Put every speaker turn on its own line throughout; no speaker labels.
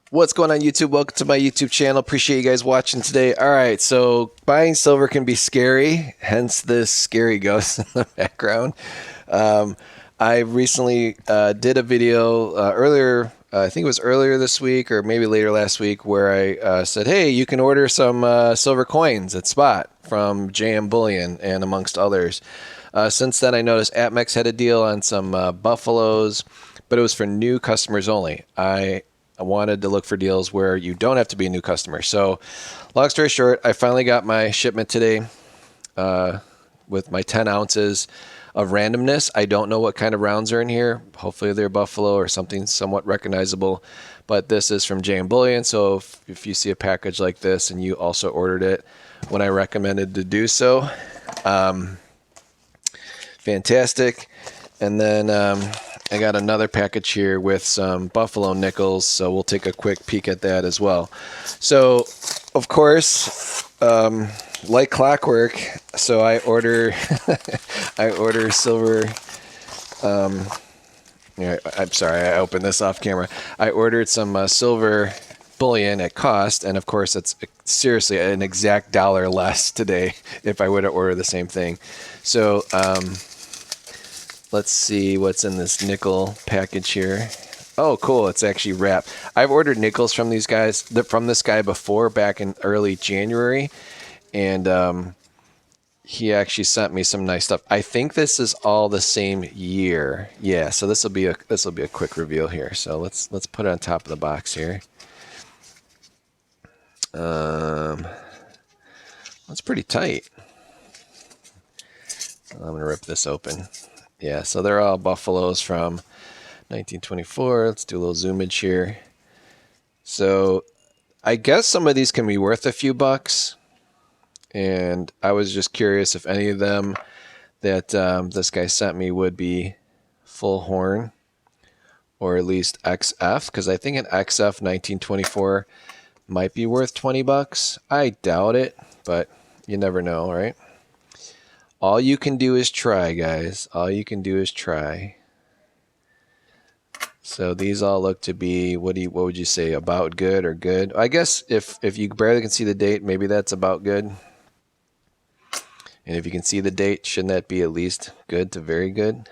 What's going on, YouTube? Welcome to my YouTube channel. Appreciate you guys watching today. All right, so buying silver can be scary, hence this scary ghost in the background. Um, I recently did a video earlier, I think it was earlier this week or maybe later last week, where I said, hey, you can order some silver coins at Spot from JM Bullion and amongst others. Since then, I noticed Atmex had a deal on some Buffaloes, but it was for new customers only. I wanted to look for deals where you don't have to be a new customer. So, long story short, I finally got my shipment today with my 10 ounces of randomness. I don't know what kind of rounds are in here. Hopefully, they're Buffalo or something somewhat recognizable. But this is from JM Bullion. So, if you see a package like this and you also ordered it when I recommended to do so, fantastic. And then I got another package here with some Buffalo nickels, so we'll take a quick peek at that as well. So, of course, like clockwork, so I order I order silver. I'm sorry, I opened this off camera. I ordered some silver bullion at cost, and of course, it's seriously an exact $1 less today if I would have ordered the same thing. So. Let's see what's in this nickel package here. Oh, cool. It's actually wrapped. I've ordered nickels from these guys, from this guy before, back in early January. And he actually sent me some nice stuff. I think this is all the same year. Yeah, so this will be a quick reveal here. So let's put it on top of the box here. That's pretty tight. I'm going to rip this open. Yeah, so they're all Buffaloes from 1924. Let's do a little zoomage here. So I guess some of these can be worth a few bucks. And I was just curious if any of them that this guy sent me would be full horn or at least XF, because I think an XF 1924 might be worth 20 bucks. I doubt it, but you never know, right? All you can do is try, guys. All you can do is try. So these all look to be, what would you say, about good or good? I guess if you barely can see the date, maybe that's about good. And if you can see the date, shouldn't that be at least good to very good?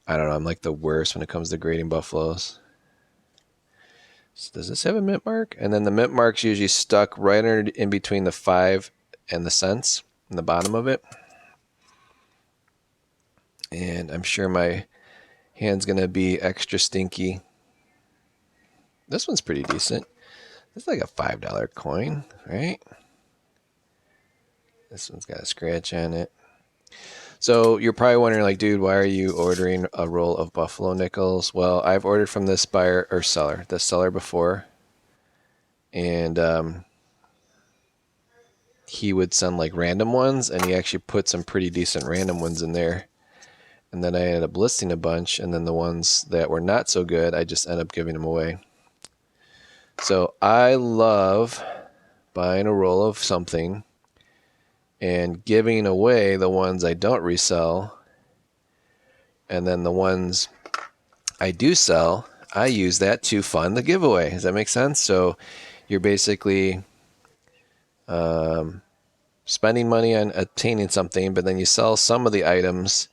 I don't know. I'm like the worst when it comes to grading Buffaloes. So does this have a mint mark? And then the mint mark's usually stuck right in between the 5 and the cents in the bottom of it. And I'm sure my hand's going to be extra stinky. This one's pretty decent. It's like a $5 coin, right? This one's got a scratch on it. So you're probably wondering, like, dude, why are you ordering a roll of Buffalo nickels? Well, I've ordered from this buyer or seller, the seller before. And he would send like random ones, and he actually put some pretty decent random ones in there. And then I ended up listing a bunch, and then the ones that were not so good, I just ended up giving them away. So I love buying a roll of something and giving away the ones I don't resell. And then the ones I do sell, I use that to fund the giveaway. Does that make sense? So you're basically spending money on obtaining something, but then you sell some of the items.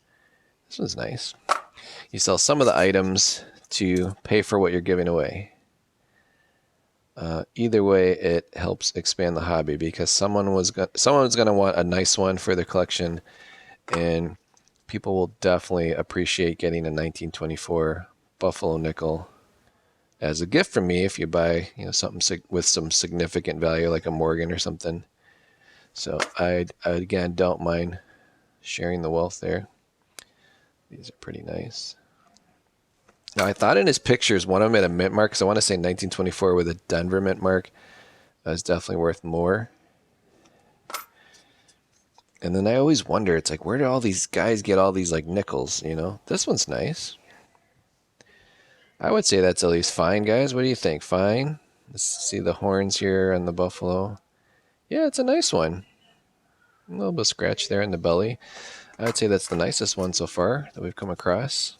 This one's nice. You sell some of the items to pay for what you're giving away. Either way, it helps expand the hobby, because someone's going to want a nice one for their collection, and people will definitely appreciate getting a 1924 Buffalo nickel as a gift from me if you buy, something with some significant value, like a Morgan or something. So I again don't mind sharing the wealth there. These are pretty nice. Now, I thought in his pictures, one of them had a mint mark, because I want to say 1924 with a Denver mint mark is definitely worth more. And then I always wonder, it's like, where do all these guys get all these like nickels, This one's nice. I would say that's at least fine, guys. What do you think? Fine? Let's see the horns here on the Buffalo. Yeah, it's a nice one. A little bit of scratch there in the belly. I would say that's the nicest one so far that we've come across.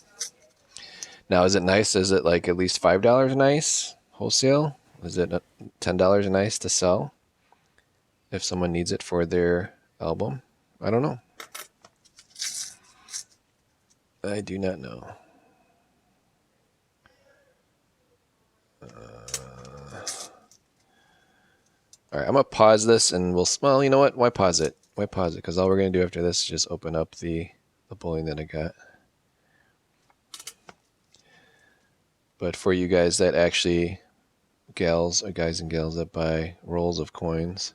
Now, is it nice? Is it like at least $5 nice? wholesale? Is it $10 an ice to sell if someone needs it for their album? I don't know. I do not know. All right, I'm going to pause this and well, you know what? Why pause it? Why pause it? Because all we're going to do after this is just open up the bullion that I got. But for you guys that actually, guys and gals that buy rolls of coins,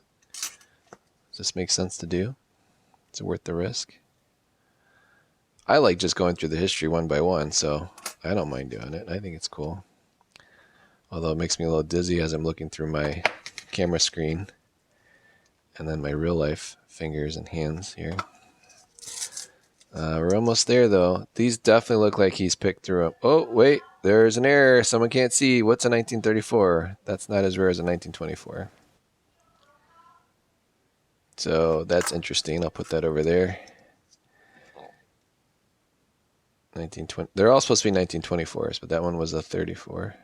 does this make sense to do? Is it worth the risk? I like just going through the history one by one, so I don't mind doing it. I think it's cool. Although it makes me a little dizzy as I'm looking through my camera screen and then my real life fingers and hands here. We're almost there though. These definitely look like he's picked through them. Oh, wait, there's an error. Someone can't see. What's a 1934? That's not as rare as a 1924. So that's interesting. I'll put that over there. 1920. They're all supposed to be 1924s, but that one was a 34.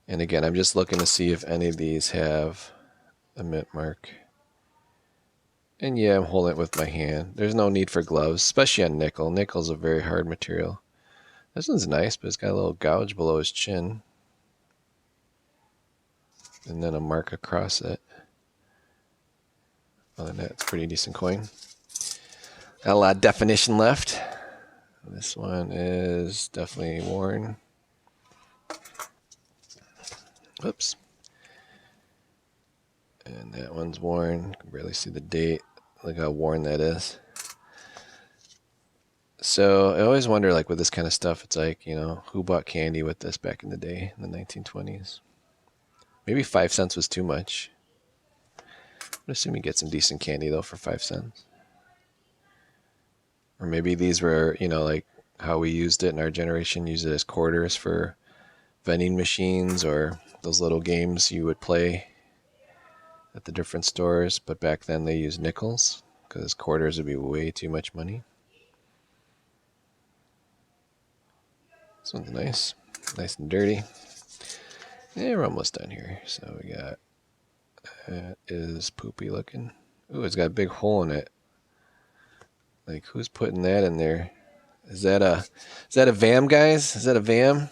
And again, I'm just looking to see if any of these have a mint mark. And yeah, I'm holding it with my hand. There's no need for gloves, especially on nickel. Nickel's a very hard material. This one's nice, but it's got a little gouge below his chin. And then a mark across it. Other than that, it's a pretty decent coin. Got a lot of definition left. This one is definitely worn. Oops. And that one's worn. You can barely see the date. Look how worn that is. So I always wonder, like with this kind of stuff, it's like, you know, who bought candy with this back in the day, in the 1920s? Maybe 5 cents was too much. I'm assuming you get some decent candy though for 5 cents. Or maybe these were, you know, like how we used it in our generation, use it as quarters for vending machines or those little games you would play at the different stores. But back then they used nickels because quarters would be way too much money. This one's nice. Nice and dirty. Yeah, we're almost done here. So we got, that is poopy looking. Ooh, it's got a big hole in it. Like, who's putting that in there? Is that a VAM, guys? Is that a VAM?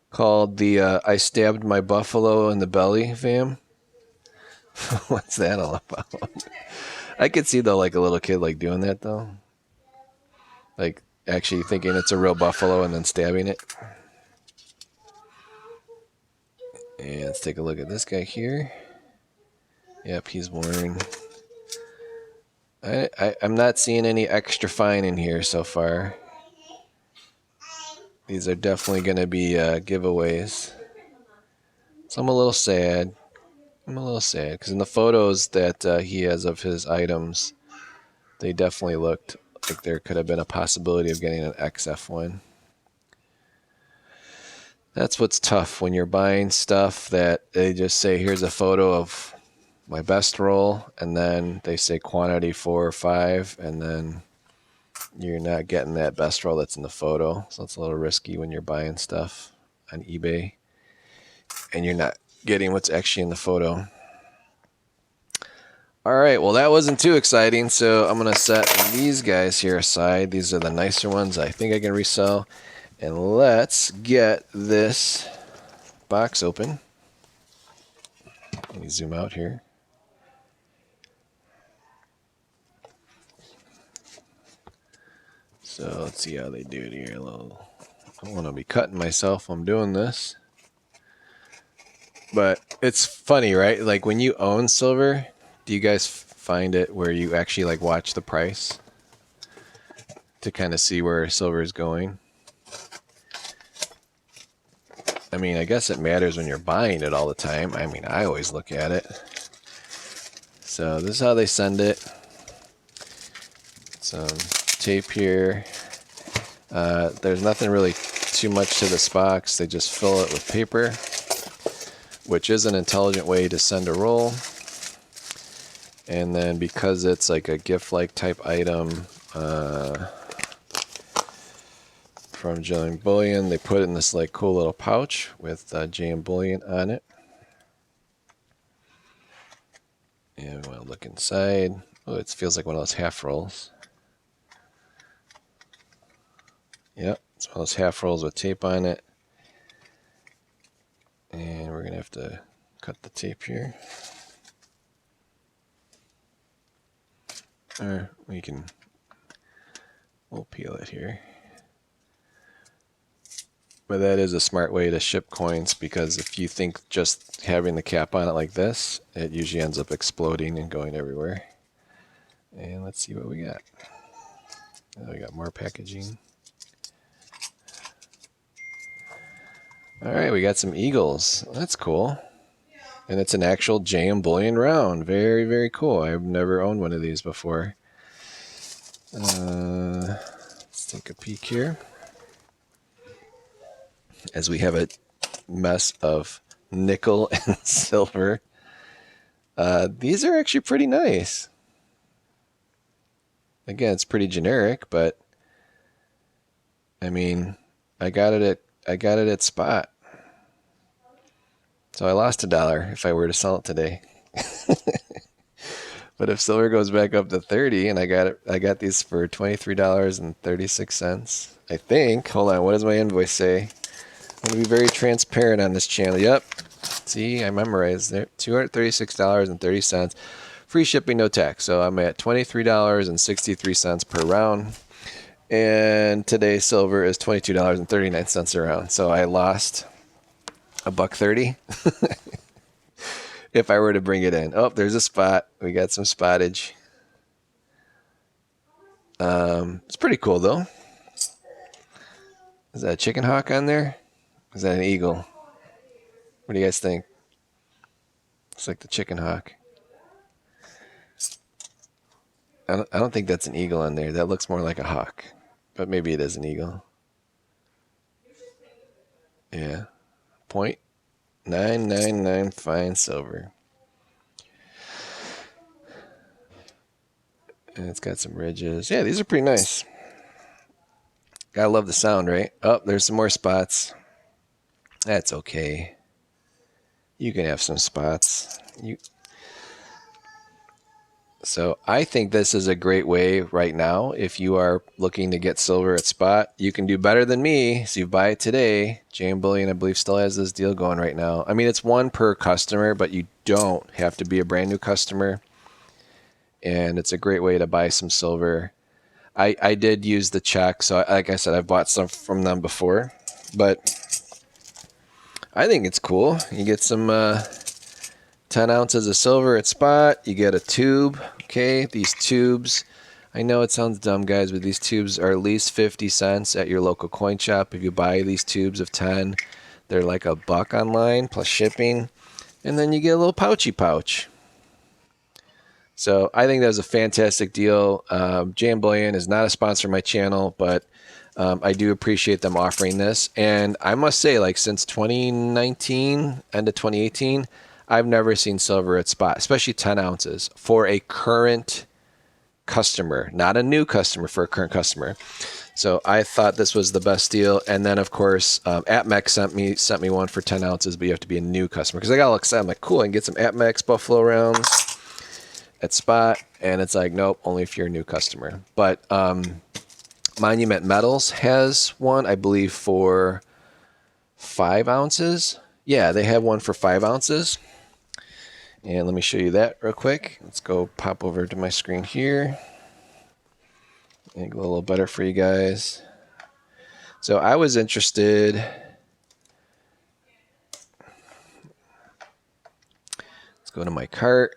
Called the I stabbed my buffalo in the belly VAM? What's that all about? I could see though, like a little kid like doing that though. Like actually thinking it's a real buffalo and then stabbing it. And let's take a look at this guy here. Yep, he's worn. I'm not seeing any extra fine in here so far. These are definitely going to be giveaways. So I'm a little sad. Because in the photos that he has of his items, they definitely looked like there could have been a possibility of getting an XF1. That's what's tough when you're buying stuff that they just say, here's a photo of my best roll, and then they say quantity 4 or 5, and then you're not getting that best roll that's in the photo. So it's a little risky when you're buying stuff on eBay and you're not getting what's actually in the photo. All right, well, that wasn't too exciting, so I'm going to set these guys here aside. These are the nicer ones I think I can resell. And let's get this box open. Let me zoom out here. So let's see how they do it here. I don't want to be cutting myself while I'm doing this. But it's funny, right? Like when you own silver, do you guys find it where you actually like watch the price to kind of see where silver is going? I mean, I guess it matters when you're buying it all the time. I mean, I always look at it. So this is how they send it. Some tape here. There's nothing really too much to this box. They just fill it with paper, which is an intelligent way to send a roll. And then because it's like a gift-like type item, from JM Bullion. They put it in this like cool little pouch with JM Bullion on it. And we want to look inside. Oh, it feels like one of those half rolls. Yep, it's one of those half rolls with tape on it. And we're going to have to cut the tape here. Or we'll peel it here. But that is a smart way to ship coins, because if you think just having the cap on it like this, it usually ends up exploding and going everywhere. And let's see what we got. Oh, we got more packaging. All right, we got some eagles. That's cool. And it's an actual JM Bullion round. Very, very cool. I've never owned one of these before. Let's take a peek here. As we have a mess of nickel and silver. These are actually pretty nice. Again, it's pretty generic, but I mean, I got it at spot. So I lost $1 if I were to sell it today. But if silver goes back up to 30, and I got these for $23.36. I think. Hold on, what does my invoice say? I'm going to be very transparent on this channel. Yep. See, I memorized it. $236.30. Free shipping, no tax. So I'm at $23.63 per round. And today silver is $22.39 a round. So I lost $1.30 if I were to bring it in. Oh, there's a spot. We got some spottage. It's pretty cool though. Is that a chicken hawk on there? Is that an eagle? What do you guys think? Looks like the chicken hawk. I don't think that's an eagle on there. That looks more like a hawk. But maybe it is an eagle. Yeah. 0.999 fine silver. And it's got some ridges. Yeah, these are pretty nice. Gotta love the sound, right? Oh, there's some more spots. That's okay. You can have some spots. So I think this is a great way right now. If you are looking to get silver at spot, you can do better than me. So you buy it today. JM Bullion, I believe, still has this deal going right now. I mean, it's one per customer, but you don't have to be a brand new customer. And it's a great way to buy some silver. I did use the check. So like I said, I've bought some from them before. But I think it's cool. You get some 10 ounces of silver at spot. You get a tube. Okay, these tubes, I know it sounds dumb, guys, but these tubes are at least 50 cents at your local coin shop. If you buy these tubes of 10, they're like $1 online plus shipping. And then you get a little pouchy pouch. So I think that was a fantastic deal. JM Bullion is not a sponsor of my channel, but I do appreciate them offering this. And I must say, like, since 2019, end of 2018, I've never seen silver at spot, especially 10 ounces for a current customer, not a new customer, for a current customer. So I thought this was the best deal. And then, of course, APMEX sent me one for 10 ounces, but you have to be a new customer. Because I got all excited. I'm like, cool, I can get some APMEX Buffalo rounds at spot. And it's like, nope, only if you're a new customer. But Monument Metals has one, I believe, for 5 ounces. Yeah, they have one for 5 ounces. And let me show you that real quick. Let's go pop over to my screen here. Make it a little better for you guys. So I was interested. Let's go to my cart.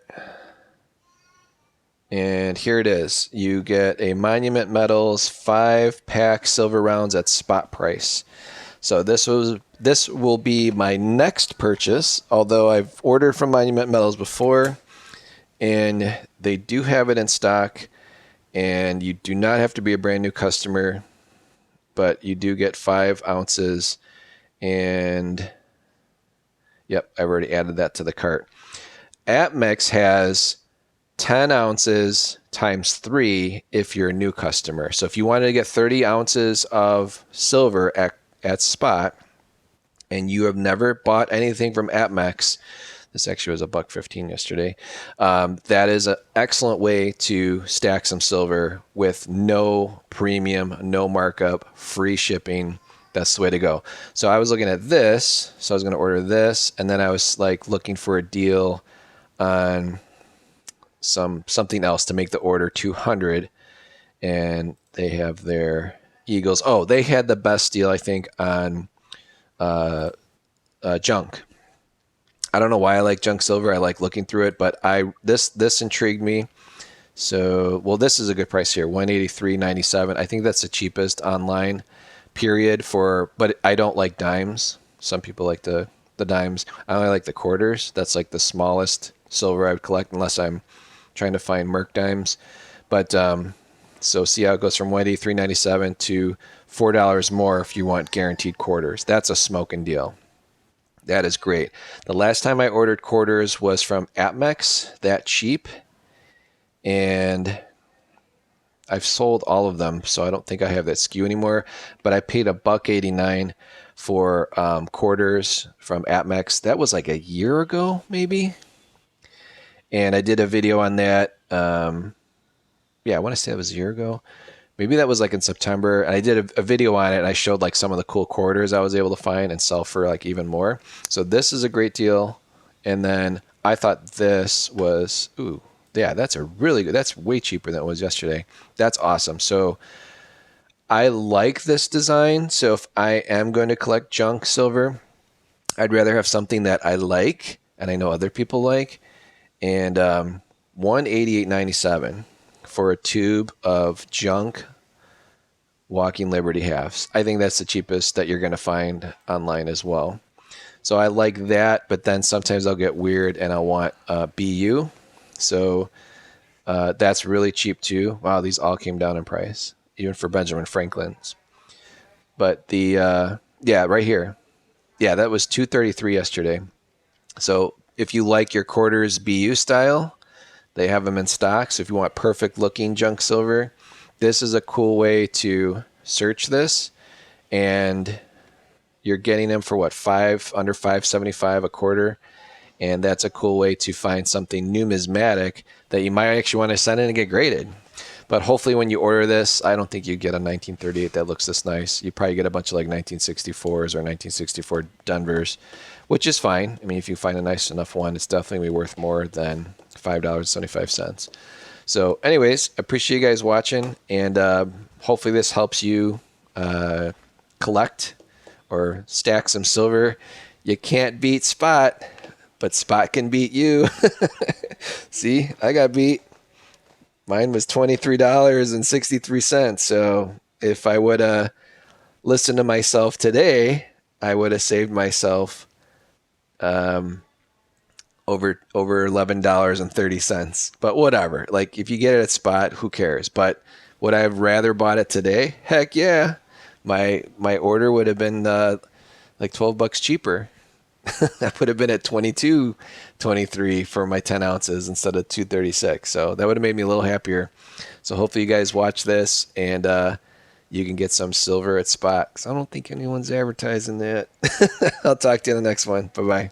And here it is. You get a Monument Metals 5-pack silver rounds at spot price. So this will be my next purchase, although I've ordered from Monument Metals before, and they do have it in stock, and you do not have to be a brand new customer, but you do get 5 ounces, and yep, I've already added that to the cart. APMEX has 10 ounces times 3 if you're a new customer. So if you wanted to get 30 ounces of silver at spot and you have never bought anything from APMEX, this actually was $1.15 yesterday. That is an excellent way to stack some silver with no premium, no markup, free shipping. That's the way to go. So I was looking at this. So I was going to order this, and then I was like looking for a deal on something else to make the order 200. And they have their Eagles. Oh, they had the best deal, I think, on junk. I don't know why I like junk silver. I like looking through it, but this intrigued me. So, well, this is a good price here, $183.97. I think that's the cheapest online period but I don't like dimes. Some people like the dimes. I only like the quarters. That's like the smallest silver I would collect unless I'm trying to find Merc dimes. But so see how it goes from $183.97 to $4 more if you want guaranteed quarters. That's a smoking deal. That is great. The last time I ordered quarters was from APMEX, that cheap. And I've sold all of them, so I don't think I have that SKU anymore. But I paid $1.89 for quarters from APMEX. That was like a year ago, maybe. And I did a video on that. Yeah, I want to say it was a year ago. Maybe that was like in September. And I did a video on it, and I showed like some of the cool quarters I was able to find and sell for like even more. So this is a great deal. And then I thought this was, ooh, yeah, that's a really good, that's way cheaper than it was yesterday. That's awesome. So I like this design. So if I am going to collect junk silver, I'd rather have something that I like and I know other people like. And $188.97 for a tube of junk Walking Liberty halves. I think that's the cheapest that you're going to find online as well. So I like that, but then sometimes I'll get weird and I'll want BU. So that's really cheap too. Wow, these all came down in price, even for Benjamin Franklin's. But the yeah, right here. Yeah, that was $233 yesterday. So if you like your quarters BU style, they have them in stock. So if you want perfect looking junk silver, this is a cool way to search this. And you're getting them for what, under $5.75 a quarter. And that's a cool way to find something numismatic that you might actually want to send in and get graded. But hopefully when you order this, I don't think you get a 1938 that looks this nice. You probably get a bunch of like 1964s or 1964 Denvers, which is fine. I mean, if you find a nice enough one, it's definitely worth more than $5.75. So anyways, appreciate you guys watching, and hopefully this helps you collect or stack some silver. You can't beat Spot, but Spot can beat you. See, I got beat. Mine was $23.63. So if I would have listened to myself today, I would have saved myself over $11.30. But whatever. Like if you get it at Spot, who cares? But would I have rather bought it today? Heck yeah. My order would have been like $12 cheaper. That would have been at $22.23 for my 10 ounces instead of $2.36. So that would have made me a little happier. So hopefully you guys watch this and you can get some silver at Spot. 'Cause I don't think anyone's advertising that. I'll talk to you in the next one. Bye-bye.